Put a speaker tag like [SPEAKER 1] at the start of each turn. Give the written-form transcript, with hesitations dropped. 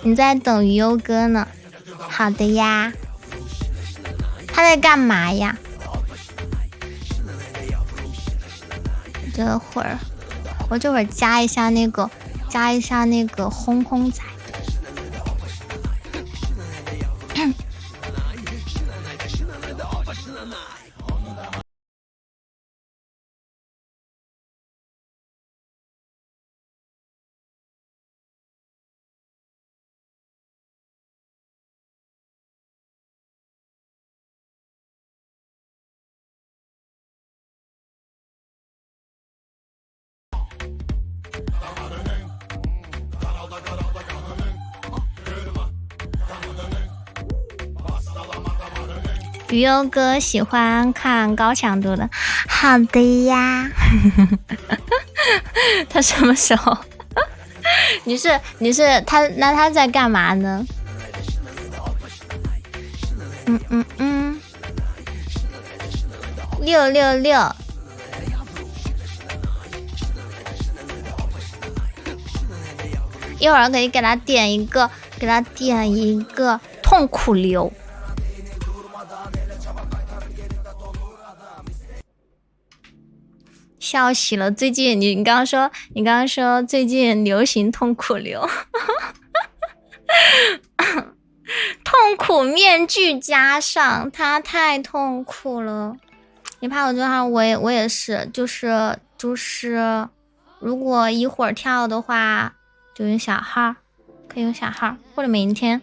[SPEAKER 1] 你在等鱼优哥呢。好的呀。他在干嘛呀？我这会儿加一下那个轰轰仔。鱼优哥喜欢看高强度的，好的呀。他什么时候？你是他？那他在干嘛呢？666。一会儿可以给他点一个痛苦流。笑死了！最近你刚刚说最近流行痛苦流，痛苦面具加上他太痛苦了。你怕我这号我也是，就是如果一会儿跳的话，就用小号，可以用小号，或者明天